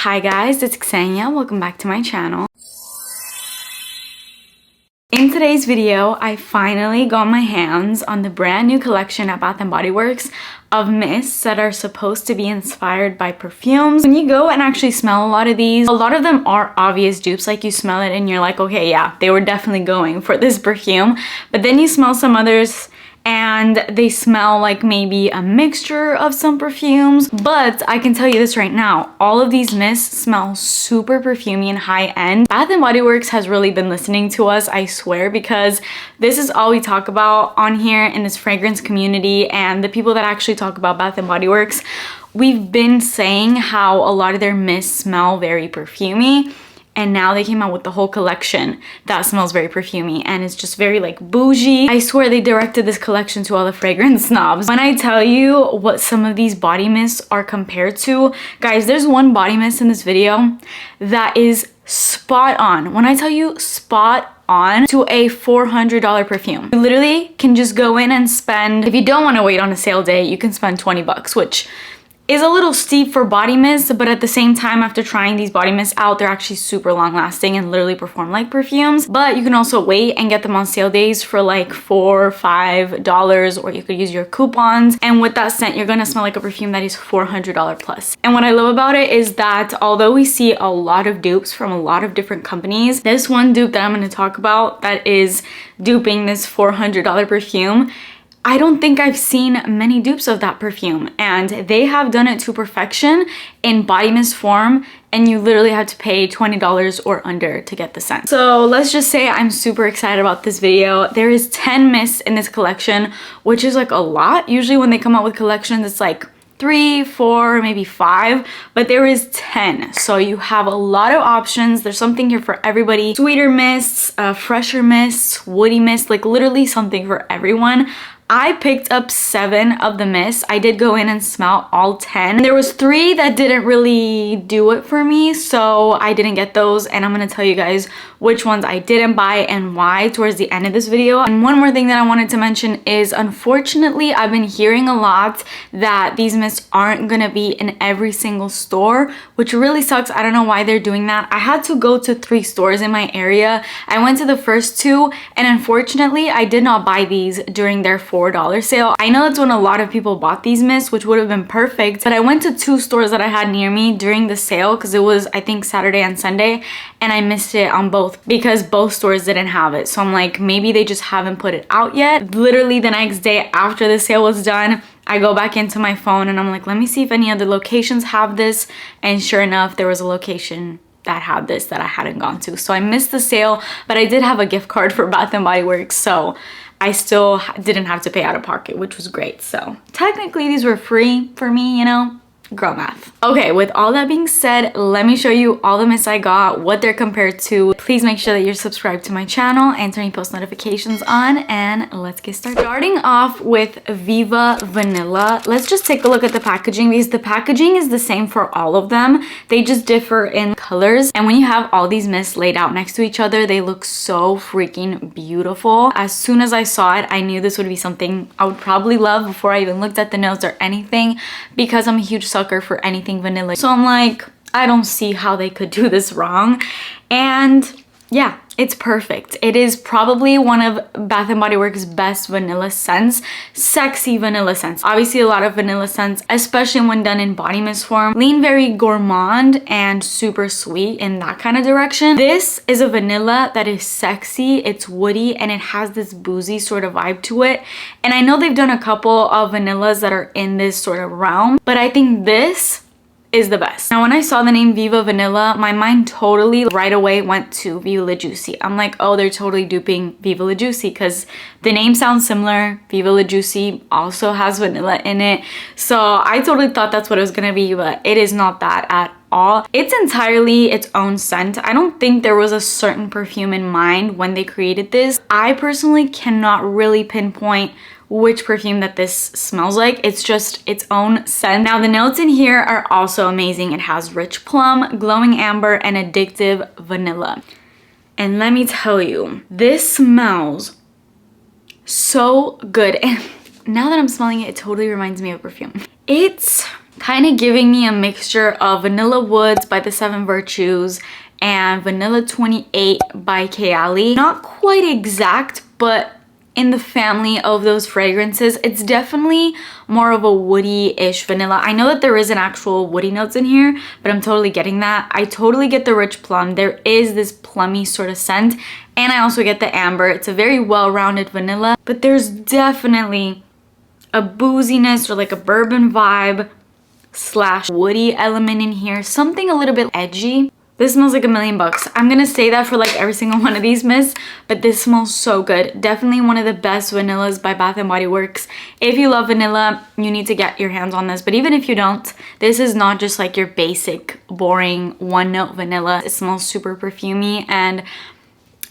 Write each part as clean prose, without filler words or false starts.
Hi guys, it's Xenia. Welcome back to my channel. In today's video, I finally got my hands on the brand new collection at Bath & Body Works of mists that are supposed to be inspired by perfumes. When you go and actually smell a lot of these, a lot of them are obvious dupes. Like you smell it and you're like, okay, yeah, they were definitely going for this perfume. But then you smell some others and they smell like maybe a mixture of some perfumes. But I can tell you this right now, all of these mists smell super perfumey and high-end. Bath & Body Works has really been listening to us, I swear, because this is all we talk about on here in this fragrance community, and the people that actually talk about Bath & Body Works, we've been saying how a lot of their mists smell very perfumey. And now they came out with the whole collection that smells very perfumey and it's just very like bougie. I swear they directed this collection to all the fragrance snobs. When I tell you what some of these body mists are compared to, guys, there's one body mist in this video that is spot on. When I tell you spot on to a $400 perfume. You literally can just go in and spend, if you don't want to wait on a sale day, you can spend 20 bucks, which is a little steep for body mists, but at the same time, after trying these body mists out, they're actually super long lasting and literally perform like perfumes. But you can also wait and get them on sale days for like $4 or $5, or you could use your coupons. And with that scent, you're gonna smell like a perfume that is $400 plus. And what I love about it is that although we see a lot of dupes from a lot of different companies, this one dupe that I'm gonna talk about that is duping this $400 perfume, I don't think I've seen many dupes of that perfume, and they have done it to perfection in body mist form, and you literally have to pay $20 or under to get the scent. So let's just say I'm super excited about this video. There is 10 mists in this collection, which is like a lot. Usually when they come out with collections, it's like 3, 4, maybe 5, but there is 10. So you have a lot of options. There's something here for everybody. Sweeter mists, fresher mists, woody mists, like literally something for everyone. I picked up 7 of the mists. I did go in and smell all 10. There was 3 that didn't really do it for me, so I didn't get those, and I'm gonna tell you guys which ones I didn't buy and why towards the end of this video. And one more thing that I wanted to mention is, unfortunately, I've been hearing a lot that these mists aren't gonna be in every single store, which really sucks. I don't know why they're doing that. I had to go to 3 stores in my area. I went to the first 2, and unfortunately, I did not buy these during their $4 sale. I know that's when a lot of people bought these mists, which would have been perfect, but I went to 2 stores that I had near me during the sale because it was, I think, Saturday and Sunday, and I missed it on both because both stores didn't have it. So I'm like, maybe they just haven't put it out yet. Literally the next day after the sale was done, I go back into my phone and I'm like, let me see if any other locations have this, and sure enough, there was a location that had this that I hadn't gone to. So I missed the sale, but I did have a gift card for Bath & Body Works, so I still didn't have to pay out of pocket, which was great. So technically these were free for me, you know, girl math. Okay, with all that being said, let me show you all the mists I got, what they're compared to. Please make sure that you're subscribed to my channel and turning post notifications on, and let's get started. Starting off with Viva Vanilla, let's just take a look at the packaging because the packaging is the same for all of them. They just differ in colors, and when you have all these mists laid out next to each other, they look so freaking beautiful. As soon as I saw it, I knew this would be something I would probably love before I even looked at the notes or anything, because I'm a huge sucker for anything vanilla. So I'm like, I don't see how they could do this wrong. And yeah, it's perfect. It is probably one of Bath & Body Works' best vanilla scents. Sexy vanilla scents. Obviously, a lot of vanilla scents, especially when done in body mist form, lean very gourmand and super sweet in that kind of direction. This is a vanilla that is sexy, it's woody, and it has this boozy sort of vibe to it. And I know they've done a couple of vanillas that are in this sort of realm, but I think this is the best. Now, when I saw the name Viva Vanilla, my mind totally right away went to Viva La Juicy. I'm like, oh, they're totally duping Viva La Juicy because the name sounds similar. Viva La Juicy also has vanilla in it. So I totally thought that's what it was gonna be, but it is not that at all. It's entirely its own scent. I don't think there was a certain perfume in mind when they created this. I personally cannot really pinpoint which perfume that this smells like. It's just its own scent. Now the notes in here are also amazing. It has rich plum, glowing amber, and addictive vanilla. And let me tell you, this smells so good. And now that I'm smelling it, it totally reminds me of perfume. It's kind of giving me a mixture of Vanilla Woods by the Seven Virtues and Vanilla 28 by Kayali. Not quite exact, but in the family of those fragrances. It's definitely more of a woody-ish vanilla. I know that there is an actual woody notes in here, but I'm totally getting that. I totally get the rich plum. There is this plummy sort of scent, and I also get the amber. It's a very well-rounded vanilla, but there's definitely a booziness or like a bourbon vibe slash woody element in here. Something a little bit edgy. This smells like $1,000,000. I'm gonna say that for like every single one of these mists, but this smells so good. Definitely one of the best vanillas by Bath & Body Works. If you love vanilla, you need to get your hands on this. But even if you don't, this is not just like your basic, boring one-note vanilla. It smells super perfumey, and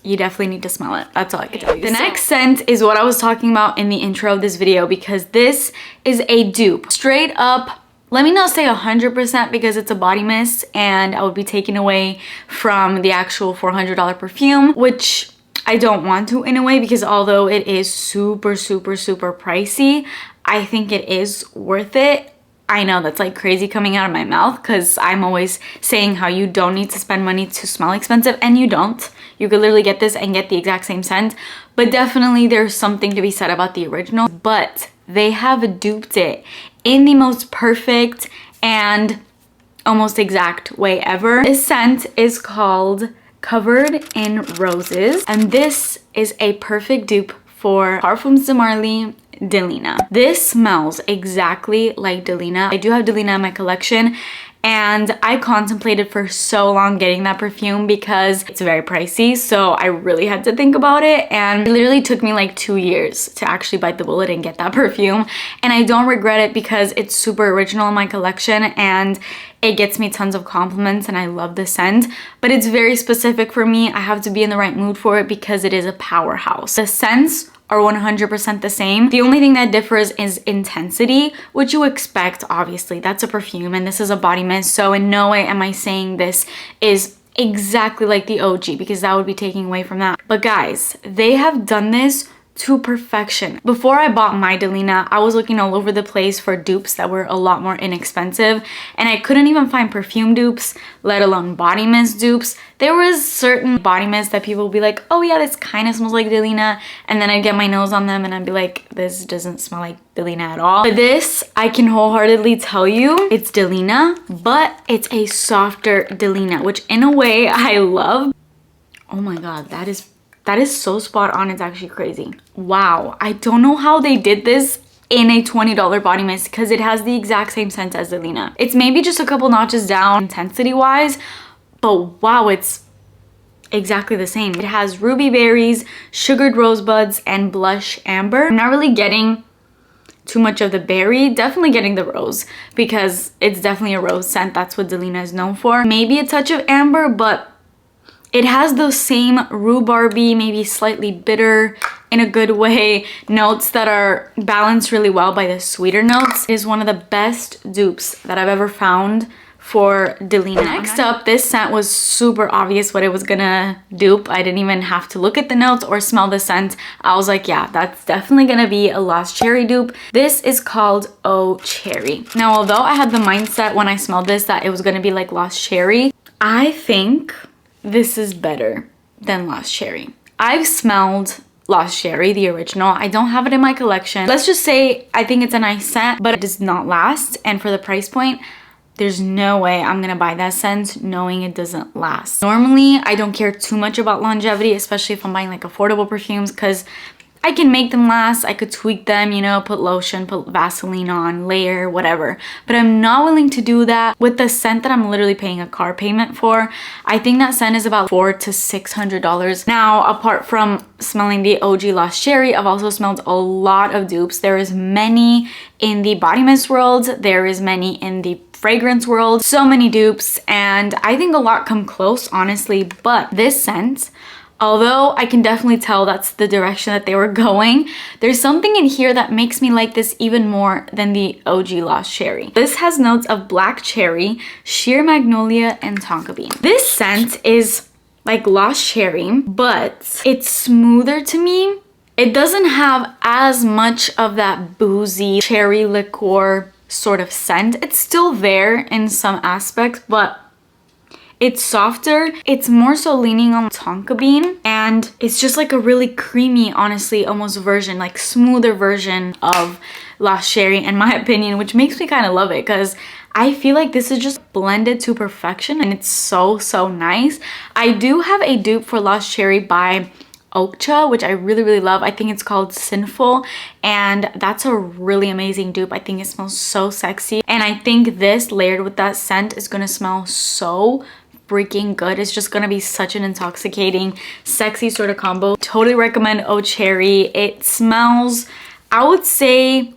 you definitely need to smell it. That's all I can tell you. The next scent is what I was talking about in the intro of this video, because this is a dupe. Straight up, let me not say 100% because it's a body mist and I would be taken away from the actual $400 perfume, which I don't want to in a way, because although it is super pricey, I think it is worth it. I know that's like crazy coming out of my mouth because I'm always saying how you don't need to spend money to smell expensive, and you don't. You could literally get this and get the exact same scent, but definitely there's something to be said about the original. But they have duped it in the most perfect and almost exact way ever. This scent is called Covered in Roses, and this is a perfect dupe for Parfums de Marly Delina. This smells exactly like Delina. I do have Delina in my collection, and I contemplated for so long getting that perfume because it's very pricey, so I really had to think about it, and it literally took me like 2 years to actually bite the bullet and get that perfume, and I don't regret it because it's super original in my collection and it gets me tons of compliments, and I love the scent, but it's very specific for me. I have to be in the right mood for it because it is a powerhouse. The scents are 100% the same. The only thing that differs is intensity, which you expect, obviously. That's a perfume and this is a body mist, so in no way am I saying this is exactly like the OG, because that would be taking away from that. But guys, they have done this to perfection. Before I bought my Delina, I was looking all over the place for dupes that were a lot more inexpensive, and I couldn't even find perfume dupes, let alone body mist dupes. There was certain body mists that people would be like, oh yeah, this kind of smells like Delina, and then I'd get my nose on them and I'd be like, this doesn't smell like Delina at all. But this, I can wholeheartedly tell you, it's Delina, but it's a softer Delina, which in a way I love. Oh my god, that is so spot on. It's actually crazy. Wow, I don't know how they did this in a $20 body mist because it has the exact same scent as Delina. It's maybe just a couple notches down intensity wise, but wow, it's exactly the same. It has ruby berries, sugared rosebuds, and blush amber. I'm not really getting too much of the berry, definitely getting the rose because it's definitely a rose scent. That's what Delina is known for. Maybe a touch of amber, but it has those same rhubarby, maybe slightly bitter in a good way, notes that are balanced really well by the sweeter notes. It is one of the best dupes that I've ever found for Delina. Next up, this scent was super obvious what it was gonna dupe. I didn't even have to look at the notes or smell the scent. I was like, yeah, that's definitely gonna be a Lost Cherry dupe. This is called Oh Cherry. Now, although I had the mindset when I smelled this that it was gonna be like Lost Cherry, I think this is better than Lost Cherry. I've smelled Lost Cherry, the original. I don't have it in my collection. Let's just say I think it's a nice scent, but it does not last. And for the price point, there's no way I'm gonna buy that scent knowing it doesn't last. Normally, I don't care too much about longevity, especially if I'm buying like affordable perfumes, because I can make them last, I could tweak them, you know, put lotion, put Vaseline on, layer, whatever. But I'm not willing to do that with the scent that I'm literally paying a car payment for. I think that scent is about $400 to $600. Now, apart from smelling the OG Lost Cherry, I've also smelled a lot of dupes. There is many in the body mist world, there is many in the fragrance world, so many dupes, and I think a lot come close, honestly. But this scent, although I can definitely tell that's the direction that they were going, there's something in here that makes me like this even more than the OG Lost Cherry. This has notes of black cherry, sheer magnolia, and tonka bean. This scent is like Lost Cherry, but it's smoother to me. It doesn't have as much of that boozy cherry liqueur sort of scent. It's still there in some aspects, but it's softer. It's more so leaning on tonka bean, and it's just like a really creamy, honestly, almost version, like smoother version of Lost Cherry in my opinion, which makes me kind of love it because I feel like this is just blended to perfection and it's so nice. I do have a dupe for Lost Cherry by Okcha, which I really love. I think it's called Sinful, and that's a really amazing dupe. I think it smells so sexy, and I think this layered with that scent is gonna smell so freaking good. It's just gonna be such an intoxicating, sexy sort of combo. Totally recommend Oh Cherry. It smells, I would say,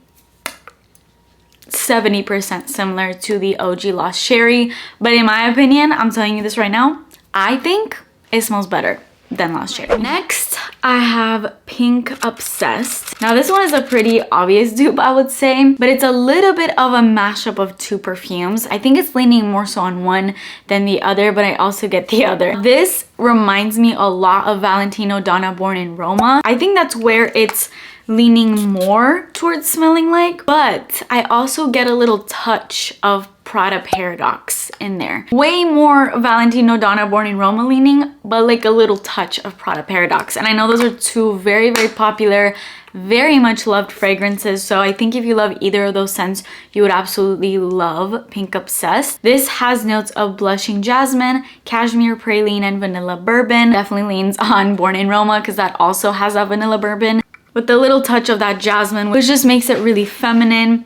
70% similar to the OG Lost Cherry, but in my opinion, I'm telling you this right now, I think it smells better than Lost Cherry. Next, I have Pink Obsessed. Now this one is a pretty obvious dupe, I would say, but it's a little bit of a mashup of two perfumes. I think it's leaning more so on one than the other, but I also get the other. This reminds me a lot of Valentino Donna Born in Roma. I think that's where it's leaning more towards smelling like, but I also get a little touch of Prada Paradox in there. Way more Valentino Donna Born in Roma leaning, but like a little touch of Prada Paradox. And I know those are two very popular, very much loved fragrances, so I think if you love either of those scents, you would absolutely love Pink Obsessed. This has notes of blushing jasmine, cashmere praline, and vanilla bourbon. Definitely leans on Born in Roma because that also has a vanilla bourbon, with a little touch of that jasmine, which just makes it really feminine.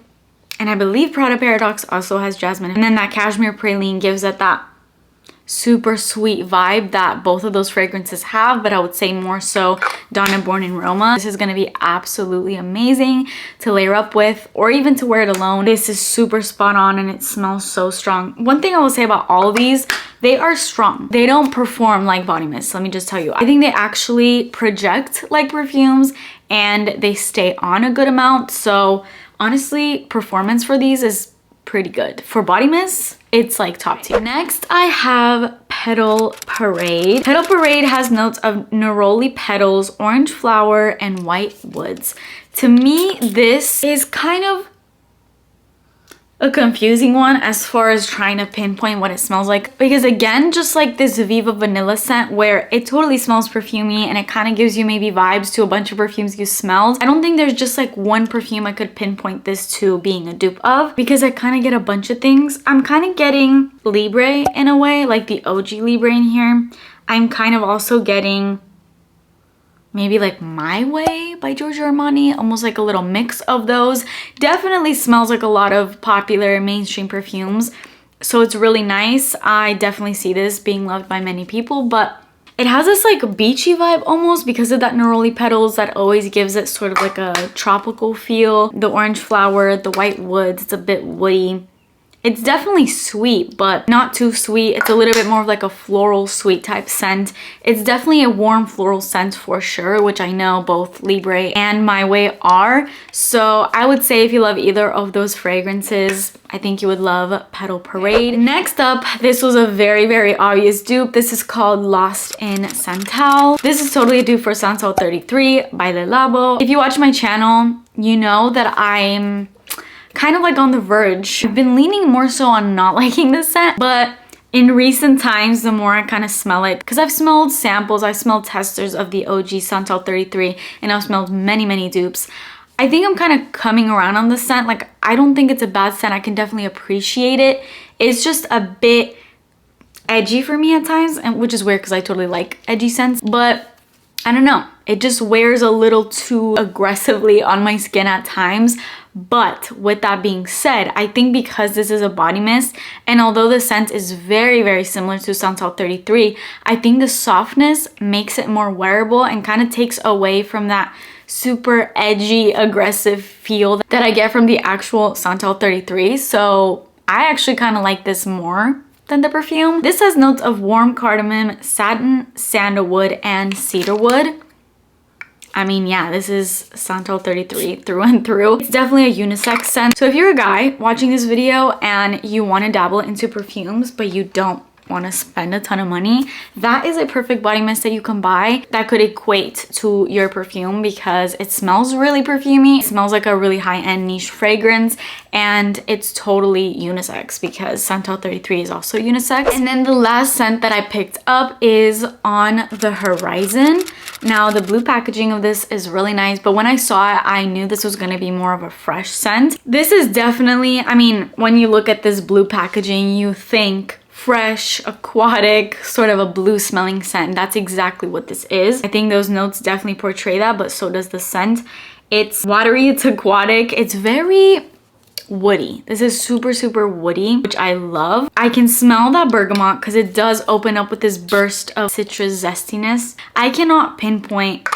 And I believe Prada Paradox also has jasmine. And then that cashmere praline gives it that super sweet vibe that both of those fragrances have, but I would say more so Donna Born in Roma. This is going to be absolutely amazing to layer up with, or even to wear it alone. This is super spot on and it smells so strong. One thing I will say about all of these, they are strong. They don't perform like body mist, let me just tell you. I think they actually project like perfumes and they stay on a good amount. So honestly, performance for these is pretty good. For body mist, it's like top tier. Next, I have Petal Parade. Petal Parade has notes of neroli petals, orange flower, and white woods. To me, this is kind of a confusing one as far as trying to pinpoint what it smells like, because again, just like this Viva Vanilla scent where it totally smells perfumey and it kind of gives you maybe vibes to a bunch of perfumes you smelled, I don't think there's just like one perfume I could pinpoint this to being a dupe of, because I kind of get a bunch of things. I'm kind of getting Libre in a way, like the OG Libre in here. I'm kind of also getting maybe like My Way by Giorgio Armani, almost like a little mix of those. Definitely smells like a lot of popular mainstream perfumes, so it's really nice. I definitely see this being loved by many people, but it has this like beachy vibe almost because of that neroli petals that always gives it sort of like a tropical feel. The orange flower, the white woods, it's a bit woody. It's definitely sweet, but not too sweet. It's a little bit more of like a floral sweet type scent. It's definitely a warm floral scent for sure, which I know both Libre and My Way are. So I would say if you love either of those fragrances, I think you would love Petal Parade. Next up, this was a very obvious dupe. This is called Lost in Santel. This is totally a dupe for Santel 33 by Le Labo. If you watch my channel, you know that I'm kind of like on the verge. I've been leaning more so on not liking this scent, but in recent times, the more I kind of smell it, because I've smelled samples, I've smelled testers of the OG Santel 33, and I've smelled many dupes. I think I'm kind of coming around on this scent. Like, I don't think it's a bad scent. I can definitely appreciate it. It's just a bit edgy for me at times, and which is weird because I totally like edgy scents, but I don't know. It just wears a little too aggressively on my skin at times. But with that being said, I think because this is a body mist, and although the scent is very similar to Santel 33, I think the softness makes it more wearable and kind of takes away from that super edgy, aggressive feel that I get from the actual Santel 33. So I actually kind of like this more than the perfume. This has notes of warm cardamom, satin, sandalwood, and cedarwood. I mean, yeah, this is Santel 33 through and through. It's definitely a unisex scent. So if you're a guy watching this video and you want to dabble into perfumes, but you don't want to spend a ton of money, that is a perfect body mist that you can buy that could equate to your perfume because it smells really perfumey. It smells like a really high-end niche fragrance, and it's totally unisex because Santel 33 is also unisex. And then the last scent that I picked up is On the Horizon. Now the blue packaging of this is really nice, but when I saw it, I knew this was going to be more of a fresh scent. This is definitely, I mean, when you look at this blue packaging, you think fresh, aquatic, sort of a blue smelling scent. That's exactly what this is. I think those notes definitely portray that, but so does the scent. It's watery, it's aquatic, it's very woody. This is super woody, which I love. I can smell that bergamot because it does open up with this burst of citrus zestiness. I cannot pinpoint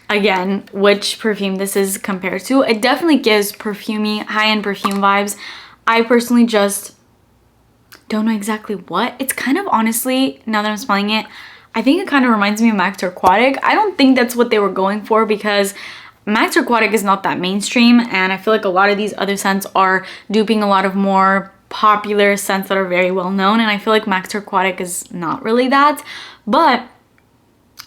again which perfume this is compared to. It definitely gives perfumey, high-end perfume vibes. I personally just don't know exactly what. It's kind of, honestly, now that I'm smelling it, I think it kind of reminds me of Max Aquatic. I don't think that's what they were going for because Max Aquatic is not that mainstream, and I feel like a lot of these other scents are duping a lot of more popular scents that are very well known, and I feel like Max Aquatic is not really that, but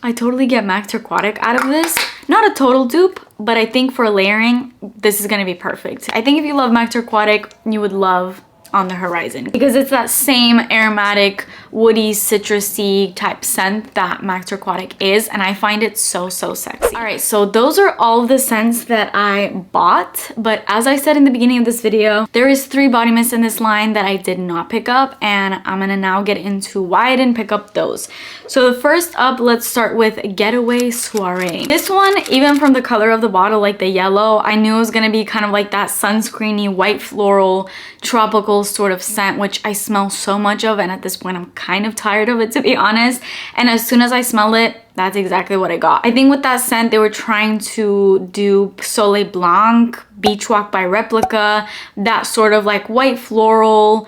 I totally get Max Aquatic out of this. Not a total dupe, but I think for layering, this is gonna be perfect. I think if you love Max Aquatic, you would love On the Horizon because it's that same aromatic, woody, citrusy type scent that Max Aquatic is, and I find it so sexy. All right, so those are all of the scents that I bought, but as I said in the beginning of this video, there is 3 body mists in this line that I did not pick up, and I'm gonna now get into why I didn't pick up those. So the first up, let's start with Getaway Soiree. This one, even from the color of the bottle, like the yellow, I knew it was gonna be kind of like that sunscreeny, white floral, tropical sort of scent, which I smell so much of, and at this point I'm kind of tired of it, to be honest. And as soon as I smell it, that's exactly what I got. I think with that scent, they were trying to do Soleil Blanc, Beach Walk by Replica, that sort of like white floral,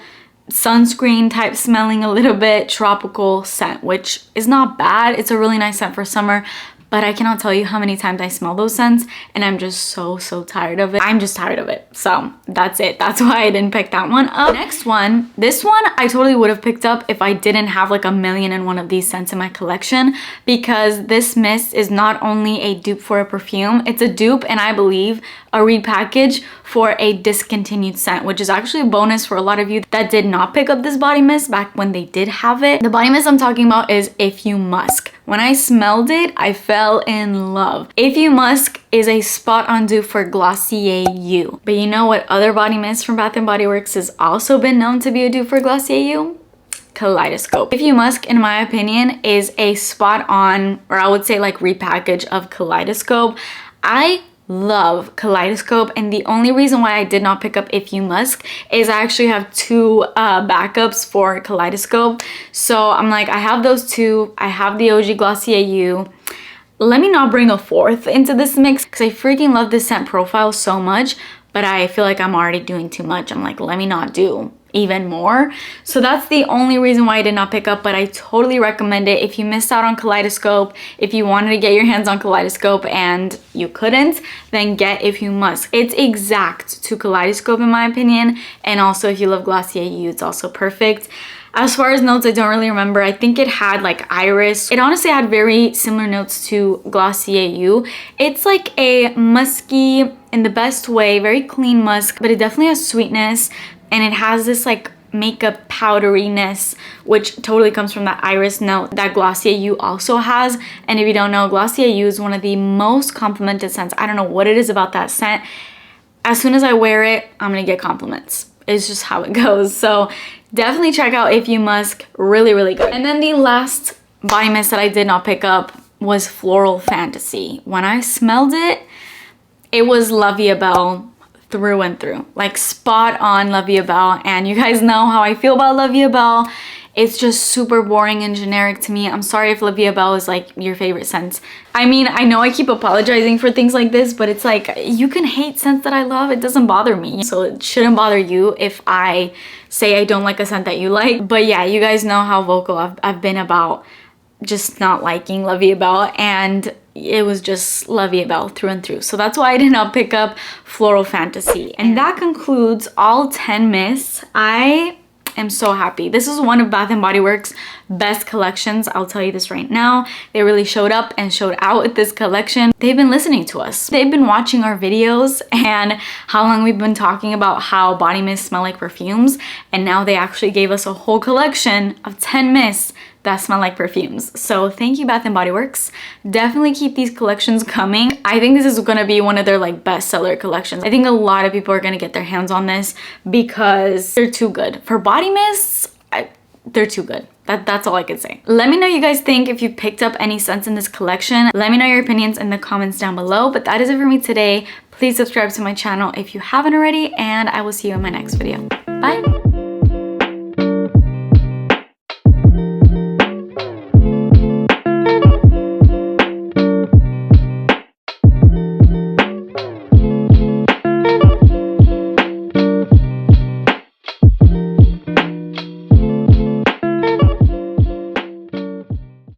sunscreen type smelling, a little bit tropical scent, which is not bad. It's a really nice scent for summer, but I cannot tell you how many times I smell those scents and I'm just so tired of it. I'm just tired of it. So that's it. That's why I didn't pick that one up. Next one, this one I totally would have picked up if I didn't have like 1,000,001 of these scents in my collection, because this mist is not only a dupe for a perfume, it's a dupe and I believe a repackage for a discontinued scent, which is actually a bonus for a lot of you that did not pick up this body mist back when they did have it. The body mist I'm talking about is If You Musk. When I smelled it, I fell in love. If You Musk is a spot-on dupe for Glossier You. But you know what other body mist from Bath & Body Works has also been known to be a dupe for Glossier You? Kaleidoscope. If You Musk, in my opinion, is a spot-on, or I would say like repackage of Kaleidoscope. I love Kaleidoscope, and the only reason why I did not pick up If You Musk is I actually have 2 backups for Kaleidoscope. So I'm like, I have those 2. I have the OG Glossier You. Let me not bring a 4th into this mix because I freaking love this scent profile so much, but I feel like I'm already doing too much. I'm like, let me not do even more. So that's the only reason why I did not pick up, but I totally recommend it. If you missed out on Kaleidoscope, if you wanted to get your hands on Kaleidoscope and you couldn't, then get If You Musk. It's exact to Kaleidoscope in my opinion, and also if you love Glossier You, it's also perfect. As far as notes, I don't really remember. I think it had like iris. It honestly had very similar notes to Glossier You. It's like a musky, in the best way, very clean musk, but it definitely has sweetness, and it has this like makeup powderiness, which totally comes from that iris note that Glossier You also has. And if you don't know, Glossier You is one of the most complimented scents. I don't know what it is about that scent. As soon as I wear it, I'm gonna get compliments. It's just how it goes. So definitely check out If You Musk. Really good. And then the last body mist that I did not pick up was Floral Fantasy. When I smelled it, it was La Vie Belle through and through, like spot on La Vie Belle. And you guys know how I feel about La Vie Belle. It's just super boring and generic to me. I'm sorry if La Vie Belle is like your favorite scent. I mean, I know I keep apologizing for things like this, but it's like, you can hate scents that I love. It doesn't bother me. So it shouldn't bother you if I say I don't like a scent that you like. But yeah, you guys know how vocal I've been about just not liking La Vie Belle, and it was just La Vie Belle through and through. So that's why I did not pick up Floral Fantasy. And that concludes all 10 mists. I am so happy. This is one of Bath & Body Works' best collections. I'll tell you this right now. They really showed up and showed out with this collection. They've been listening to us. They've been watching our videos and how long we've been talking about how body mists smell like perfumes. And now they actually gave us a whole collection of 10 mists that smell like perfumes. So thank you, Bath & Body Works. Definitely keep these collections coming. I think this is gonna be one of their like bestseller collections. I think a lot of people are gonna get their hands on this because they're too good. For body mists, they're too good. That's all I can say. Let me know you guys think, if you picked up any scents in this collection. Let me know your opinions in the comments down below. But that is it for me today. Please subscribe to my channel if you haven't already, and I will see you in my next video. Bye.